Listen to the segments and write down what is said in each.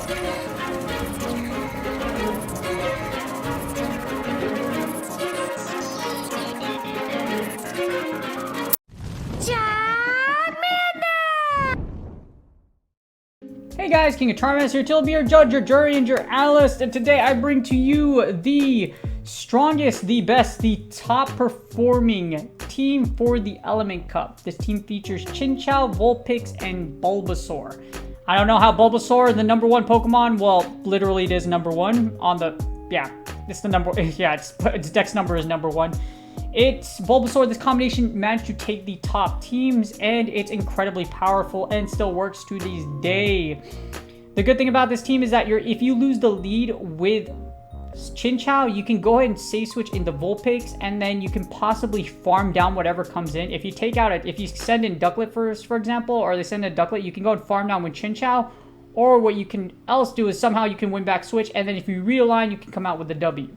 Hey guys, King of Charmander here, to be your judge, your jury, and your analyst, and today I bring to you the strongest, the best, the top performing team for the Element Cup. This team features Chinchou, Vulpix, and Bulbasaur. I don't know how Bulbasaur, the number one Pokemon, well, literally it is number one on the, it's the number, its dex number is number one. It's Bulbasaur. This combination managed to take the top teams, and it's incredibly powerful and still works to this day. The good thing about this team is that if you lose the lead with Chinchou, you can go ahead and safe switch into Vulpix, and then you can possibly farm down whatever comes in. If you take out if you send in Ducklett first, for example, or they send in Ducklett, you can go and farm down with Chinchou. Or what you can else do is somehow you can win back switch, and then if you realign, you can come out with the W.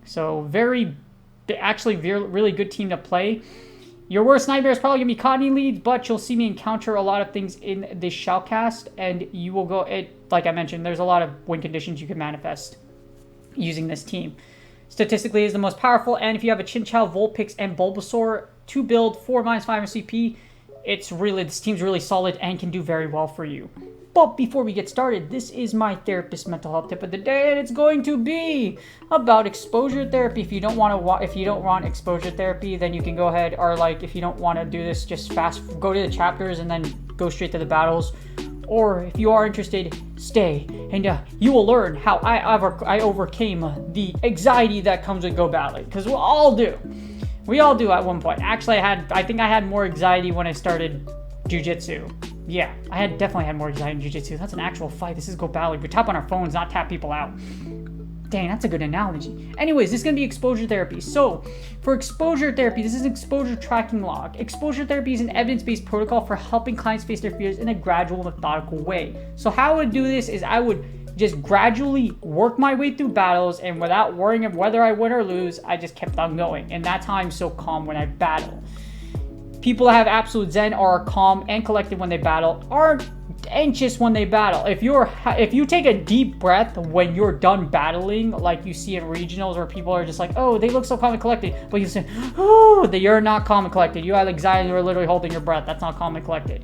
So actually really good team to play. Your worst nightmare is probably gonna be Cottonee leads, but you'll see me encounter a lot of things in this shoutcast, and you will go like I mentioned, there's a lot of win conditions you can manifest using this team. Statistically, is the most powerful, and if you have a Chinchou, Vulpix, and Bulbasaur to build 4-5 CP, this team's really solid and can do very well for you. But before we get started, this is my therapist mental health tip of the day, and it's going to be about exposure therapy. If you don't want exposure therapy, then you can go ahead, or if you don't want to do this, just go to the chapters and then go straight to the battles. Or if you are interested, stay, and you will learn how I overcame the anxiety that comes with Go Battling, because we all do at one point. Actually, I think I had more anxiety when I started Jiu-Jitsu. Yeah, I definitely had more anxiety in Jiu-Jitsu. That's an actual fight. This is Go Battling. We tap on our phones, not tap people out. Dang, that's a good analogy. Anyways, this is going to be exposure therapy. So, for exposure therapy, this is an exposure tracking log. Exposure therapy is an evidence-based protocol for helping clients face their fears in a gradual, methodical way. So how I would do this is I would just gradually work my way through battles, and without worrying of whether I win or lose, I just kept on going. And that's how I'm so calm when I battle. People that have absolute zen are calm and collected when they battle, are anxious when they battle. If you take a deep breath when you're done battling, like you see in regionals where people are just like, oh, they look so calm and collected, but you say, oh, you're not calm and collected. You have anxiety, you're literally holding your breath. That's not calm and collected.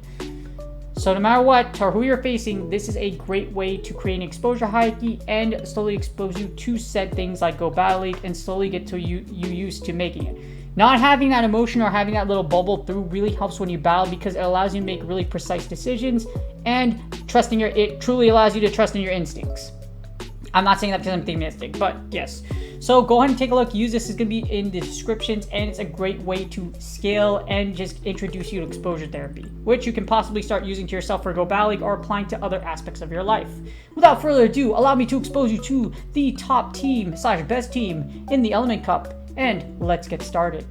So no matter what or who you're facing, this is a great way to create an exposure hierarchy and slowly expose you to said things like Go Battling and slowly get to you used to making it. Not having that emotion or having that little bubble through really helps when you battle, because it allows you to make really precise decisions, and it truly allows you to trust in your instincts. I'm not saying that because I'm optimistic, but yes. So go ahead and take a look. Use this. Is going to be in the descriptions, and it's a great way to scale and just introduce you to exposure therapy, which you can possibly start using to yourself for Go Battling or applying to other aspects of your life. Without further ado, allow me to expose you to the top team / best team in the Element Cup. And let's get started.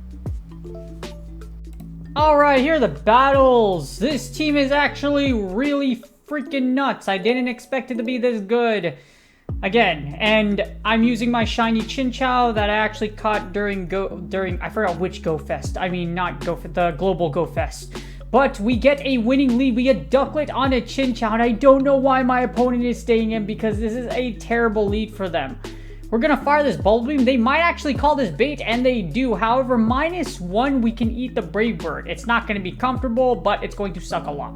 Alright, here are the battles. This team is actually really freaking nuts. I didn't expect it to be this good. Again, and I'm using my shiny Chinchou that I actually caught during I forgot which Go Fest. I mean, not Go Fest, the Global Go Fest. But we get a winning lead. We get Ducklett on a Chinchou, and I don't know why my opponent is staying in, because this is a terrible lead for them. We're going to fire this Bulb Beam. They might actually call this bait, and they do. However, -1, we can eat the Brave Bird. It's not going to be comfortable, but it's going to suck a lot.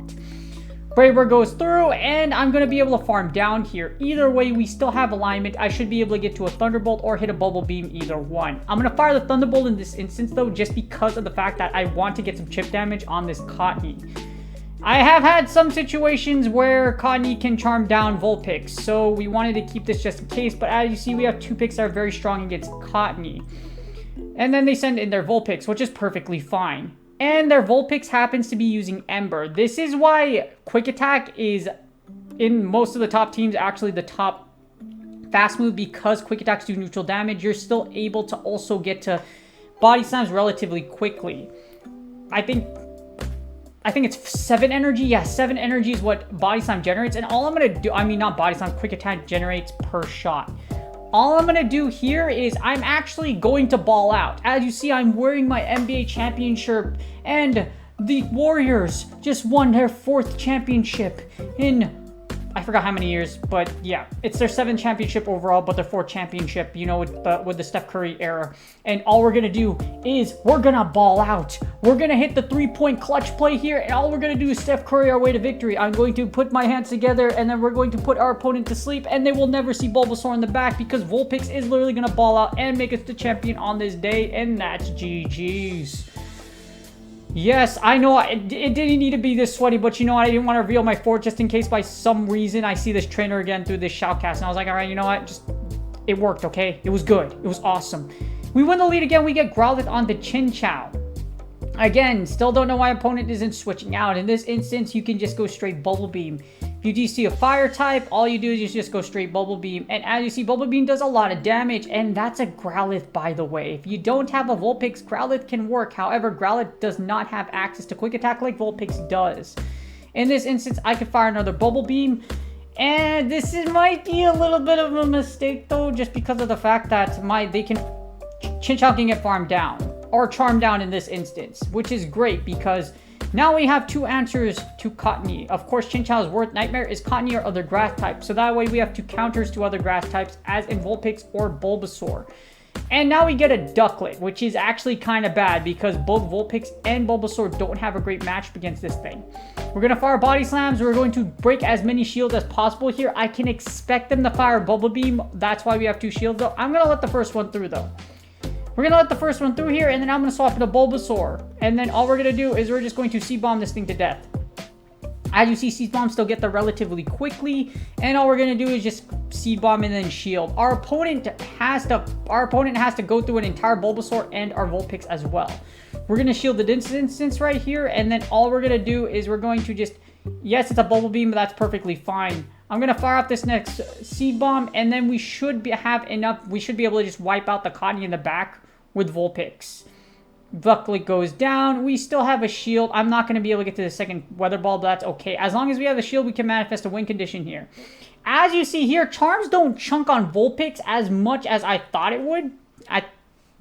Brave Bird goes through, and I'm going to be able to farm down here. Either way, we still have alignment. I should be able to get to a Thunderbolt or hit a Bubble Beam, either one. I'm going to fire the Thunderbolt in this instance, though, just because of the fact that I want to get some chip damage on this Cottonee. I have had some situations where Cottonee can charm down Vulpix, so we wanted to keep this just in case, but as you see, we have two picks that are very strong against Cottonee. And then they send in their Vulpix, which is perfectly fine. And their Vulpix happens to be using Ember. This is why Quick Attack is, in most of the top teams, actually the top fast move, because Quick Attacks do neutral damage. You're still able to also get to Body Slams relatively quickly. I think it's 7 energy. Yeah, 7 energy is what Body Slam generates. And all I'm going to do, not Body Slam, Quick Attack generates per shot. All I'm going to do here is I'm actually going to ball out. As you see, I'm wearing my NBA championship, and the Warriors just won their 4th championship in I forgot how many years, but yeah, it's their 7th championship overall, but their 4th championship, you know, with the Steph Curry era. And all we're gonna do is we're gonna ball out. We're gonna hit the 3-point clutch play here, and all we're gonna do is Steph Curry our way to victory. I'm going to put my hands together, and then we're going to put our opponent to sleep, and they will never see Bulbasaur in the back because Vulpix is literally gonna ball out and make us the champion on this day, and that's GG's. Yes, I know it didn't need to be this sweaty, but you know what? I didn't want to reveal my fort just in case by some reason I see this trainer again through this shoutcast. And I was like, all right, you know what? It worked, okay? It was good. It was awesome. We win the lead again. We get Growlithe on the Chinchou. Again, still don't know why opponent isn't switching out. In this instance, you can just go straight Bubble Beam. If you do see a fire type, all you do is just go straight Bubble Beam. And as you see, Bubble Beam does a lot of damage. And that's a Growlithe, by the way. If you don't have a Vulpix, Growlithe can work. However, Growlithe does not have access to Quick Attack like Vulpix does. In this instance, I could fire another Bubble Beam. And this might be a little bit of a mistake, though, just because of the fact that Chinchou can get farmed down. Or charmed down in this instance. Which is great because now we have 2 answers to Cottony. Of course, Chinchou's worst nightmare is Cottony or other grass types. So that way we have 2 counters to other grass types as in Vulpix or Bulbasaur. And now we get a Ducklett, which is actually kind of bad because both Vulpix and Bulbasaur don't have a great matchup against this thing. We're going to fire Body Slams. We're going to break as many shields as possible here. I can expect them to fire Bubble Beam. That's why we have 2 shields though. I'm going to let the first one through though. We're going to let the first one through here, and then I'm going to swap it to Bulbasaur. And then all we're going to do is we're just going to C-Bomb this thing to death. As you see, C-Bomb still get there relatively quickly. And all we're going to do is just C-Bomb and then shield. Our opponent has to go through an entire Bulbasaur and our Vulpix as well. We're going to shield the instance right here. And then all we're going to do is we're going to just... Yes, it's a Bubble Beam, but that's perfectly fine. I'm going to fire up this next C-Bomb. And then we should have enough... We should be able to just wipe out the Cottony in the back with Vulpix. Ducklett goes down. We still have a shield. I'm not going to be able to get to the second Weather Ball, but that's okay. As long as we have a shield, we can manifest a win condition here. As you see here, Charms don't chunk on Vulpix as much as I thought it would.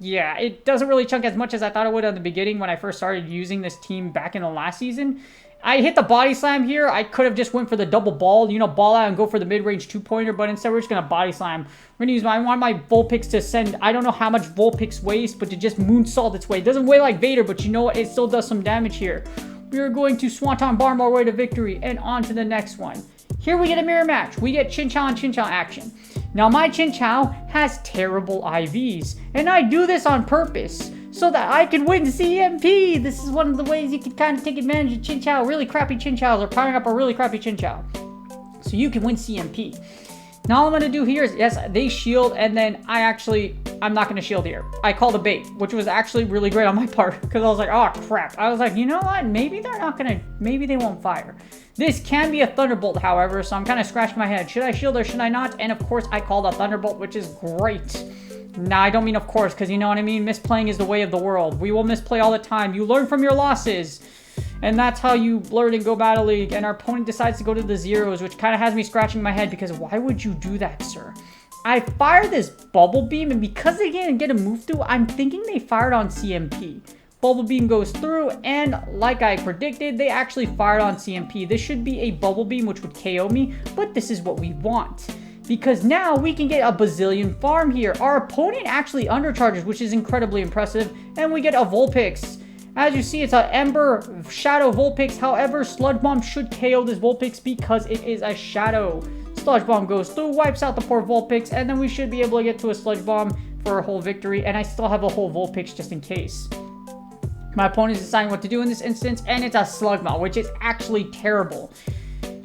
Yeah, it doesn't really chunk as much as I thought it would at the beginning when I first started using this team back in the last season. I hit the Body Slam here. I could have just went for the double ball, you know, ball out and go for the mid-range 2-pointer, but instead we're just going to Body Slam. We're going to use I want my Vulpix to send, I don't know how much Vulpix weighs, but to just moonsault its way. It doesn't weigh like Vader, but you know what? It still does some damage here. We are going to Swanton Bomb our way to victory and on to the next one. Here we get a mirror match. We get Chinchou and Chinchou action. Now my Chinchou has terrible IVs, and I do this on purpose so that I can win CMP. This is one of the ways you can kind of take advantage of Chinchou. Really crappy Chinchous or powering up a really crappy Chinchou. So you can win CMP. Now all I'm going to do here is, yes, they shield, and then I'm not going to shield here. I called a bait, which was actually really great on my part, because I was like, oh crap. I was like, you know what? Maybe they're not going to, maybe they won't fire. This can be a Thunderbolt, however, so I'm kind of scratching my head. Should I shield or should I not? And of course, I called a Thunderbolt, which is great. Nah, I don't mean of course, because you know what I mean? Misplaying is the way of the world. We will misplay all the time. You learn from your losses. And that's how you learn in Go Battle League. And our opponent decides to go to the zeros, which kind of has me scratching my head, because why would you do that, sir? I fired this Bubble Beam, and because they didn't get a move through, I'm thinking they fired on CMP. Bubble Beam goes through, and like I predicted, they actually fired on CMP. This should be a Bubble Beam, which would KO me, but this is what we want. Because now we can get a bazillion farm here. Our opponent actually undercharges, which is incredibly impressive, and we get a Vulpix. As you see, it's an Ember Shadow Vulpix. However, Sludge Bomb should KO this Vulpix because it is a Shadow. Sludge Bomb goes through, wipes out the poor Vulpix, and then we should be able to get to a Sludge Bomb for a whole victory. And I still have a whole Vulpix just in case. My opponent is deciding what to do in this instance, and it's a Slugma, which is actually terrible.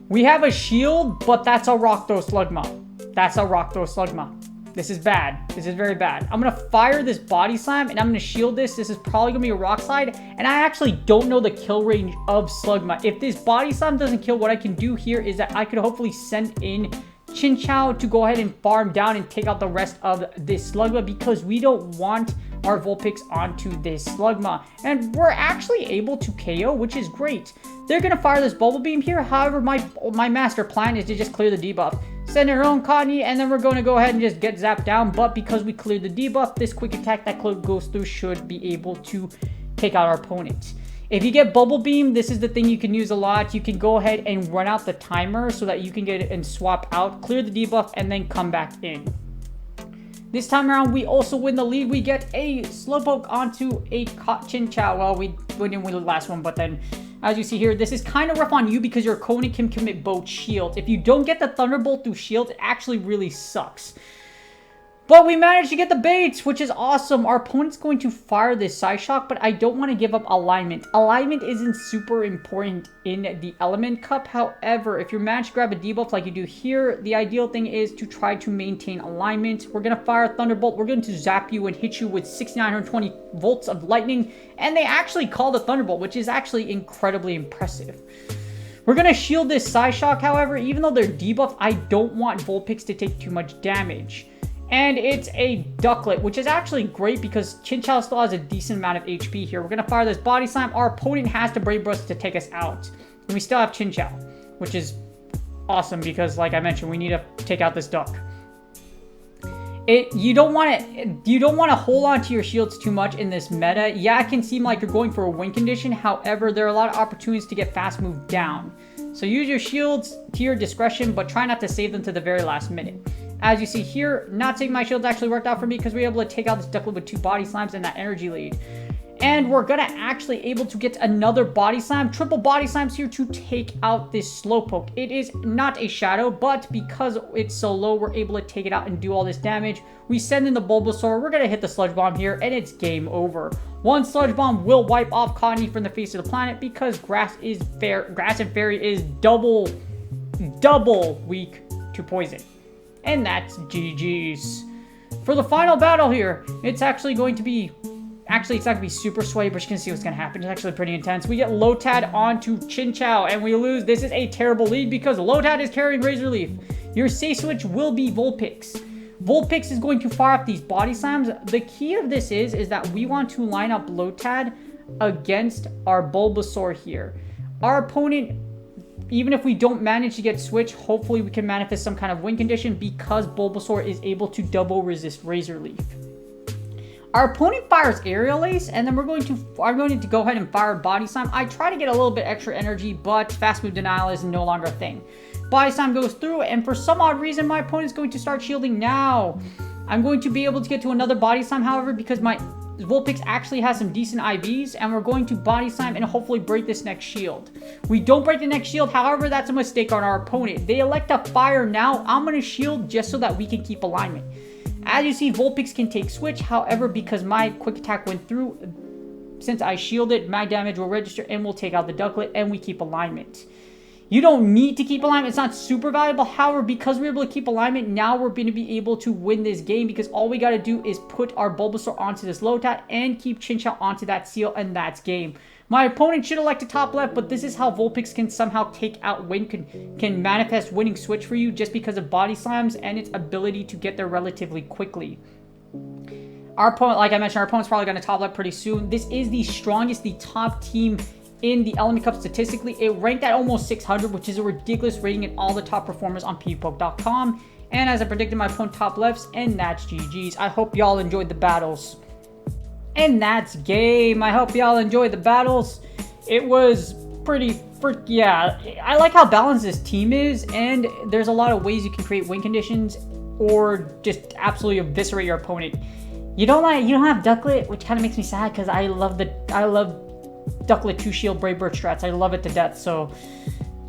We have a shield, but that's a Rock Throw Slugma. That's a Rock Throw Slugma. This is bad. This is very bad. I'm going to fire this Body Slam, and I'm going to shield this. This is probably going to be a Rock Slide, and I actually don't know the kill range of Slugma. If this Body Slam doesn't kill, what I can do here is that I could hopefully send in Chinchou to go ahead and farm down and take out the rest of this Slugma, because we don't want our Vulpix onto this Slugma. And we're actually able to KO, which is great. They're going to fire this Bubble Beam here. However, my master plan is to just clear the debuff. Send our own Cottony, and then we're going to go ahead and just get zapped down. But because we cleared the debuff, this quick attack that goes through should be able to take out our opponent. If you get Bubble Beam, this is the thing you can use a lot. You can go ahead and run out the timer so that you can get it and swap out, clear the debuff, and then come back in. This time around, we also win the lead. We get a Slowpoke onto a Chinchou. Well, we didn't win the last one, but then, as you see here, this is kind of rough on you because your opponent can commit both shields. If you don't get the Thunderbolt through shields, it actually really sucks. But we managed to get the baits, which is awesome. Our opponent's going to fire this Psyshock, but I don't want to give up alignment. Alignment isn't super important in the Element Cup. However, if you manage to grab a debuff like you do here, the ideal thing is to try to maintain alignment. We're going to fire Thunderbolt. We're going to zap you and hit you with 6,920 volts of lightning. And they actually call the Thunderbolt, which is actually incredibly impressive. We're going to shield this Psyshock, however. Even though they're debuffed, I don't want Vulpix to take too much damage. And it's a Ducklett, which is actually great because Chinchou still has a decent amount of HP here. We're going to fire this Body Slam. Our opponent has to Brave Burst to take us out. And we still have Chinchou, which is awesome because, like I mentioned, we need to take out this duck. You don't want to hold on to your shields too much in this meta. Yeah, it can seem like you're going for a win condition. However, there are a lot of opportunities to get fast moved down. So use your shields to your discretion, but try not to save them to the very last minute. As you see here, not saving my shields actually worked out for me because we were able to take out this Ducklett with 2 Body Slams and that energy lead. And we're going to actually able to get another Body Slam, triple Body Slams here to take out this Slowpoke. It is not a Shadow, but because it's so low, we're able to take it out and do all this damage. We send in the Bulbasaur, we're going to hit the Sludge Bomb here, and it's game over. One Sludge Bomb will wipe off Cottony from the face of the planet because Grass and Fairy is double weak to poison. And that's GG's. For the final battle here, it's actually going to be... Actually, it's not going to be super sway, but you can see what's going to happen. It's actually pretty intense. We get Lotad onto Chinchou, and we lose. This is a terrible lead because Lotad is carrying Razor Leaf. Your safe switch will be Vulpix. Vulpix is going to fire up these Body Slams. The key of this is that we want to line up Lotad against our Bulbasaur here. Our opponent... Even if we don't manage to get switch, hopefully we can manifest some kind of win condition because Bulbasaur is able to double resist Razor Leaf. Our opponent fires Aerial Ace, and then I'm going to go ahead and fire Body Slam. I try to get a little bit extra energy, but Fast Move Denial is no longer a thing. Body Slam goes through, and for some odd reason, my opponent is going to start shielding now. I'm going to be able to get to another Body Slam, however, because my Vulpix actually has some decent IVs, and we're going to Body Slam and hopefully break this next shield. We don't break the next shield, however, that's a mistake on our opponent. They elect to fire now. I'm going to shield just so that we can keep alignment. As you see, Vulpix can take switch, however, because my quick attack went through, since I shielded, my damage will register and we'll take out the Ducklett and we keep alignment. You don't need to keep alignment. It's not super valuable. However, because we're able to keep alignment, now we're going to be able to win this game because all we got to do is put our Bulbasaur onto this Lotad and keep Chinchou onto that seal, and that's game. My opponent should elect a top left, but this is how Vulpix can somehow take out can manifest winning switch for you just because of Body Slams and its ability to get there relatively quickly. Our opponent, like I mentioned, our opponent's probably going to top left pretty soon. This is the strongest, the top team in the Element Cup statistically. It ranked at almost 600, which is a ridiculous rating in all the top performers on PvPoke.com. And as I predicted, my opponent top lefts, and that's GG's. I hope y'all enjoyed the battles. And that's game. I hope y'all enjoyed the battles. It was pretty yeah. I like how balanced this team is, and there's a lot of ways you can create win conditions or just absolutely eviscerate your opponent. You don't have Ducklett, which kind of makes me sad because I love Ducklett 2 shield Brave Bird strats. I love it to death. So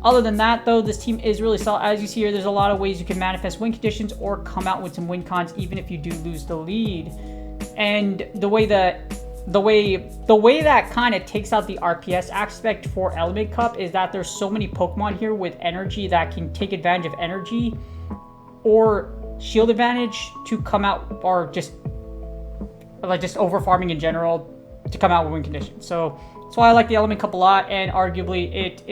other than that, though, this team is really solid. As you see here, there's a lot of ways you can manifest win conditions or come out with some win cons even if you do lose the lead. And the way that kind of takes out the RPS aspect for Element Cup is that there's so many Pokemon here with energy that can take advantage of energy or shield advantage to come out, or just over farming in general to come out with win conditions. So that's why I like the Element Cup a lot, and arguably it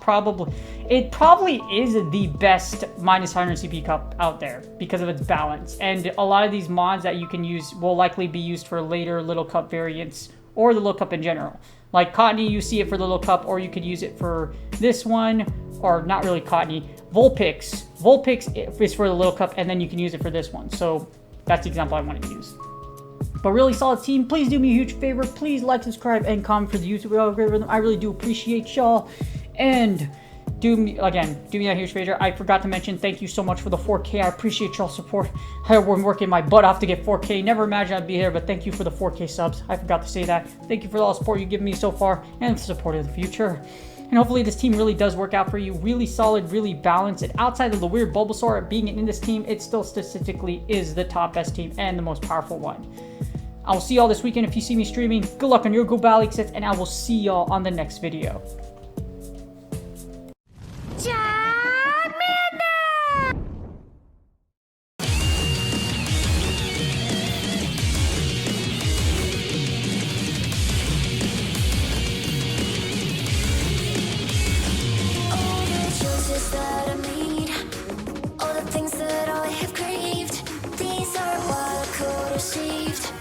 probably is the best minus 100 CP cup out there because of its balance. And a lot of these mods that you can use will likely be used for later Little Cup variants or the Little Cup in general. Like Cottony, you see it for the Little Cup, or you could use it for this one, or not really Cottony. Vulpix is for the Little Cup, and then you can use it for this one. So that's the example I wanted to use. But really solid team. Please do me a huge favor. Please like, subscribe, and comment for the YouTube algorithm. I really do appreciate y'all. And do me a huge favor. I forgot to mention, thank you so much for the 4K. I appreciate y'all support. I've been working my butt off to get 4K. Never imagined I'd be here, but thank you for the 4K subs. I forgot to say that. Thank you for all the support you've given me so far and the support in the future. And hopefully this team really does work out for you. Really solid, really balanced. And outside of the weird Bulbasaur being in this team, it still statistically is the top best team and the most powerful one. I will see y'all this weekend if you see me streaming. Good luck on your Go Battle League sets, and I will see y'all on the next video. That I made, all the things that I have craved, these are what I could have saved.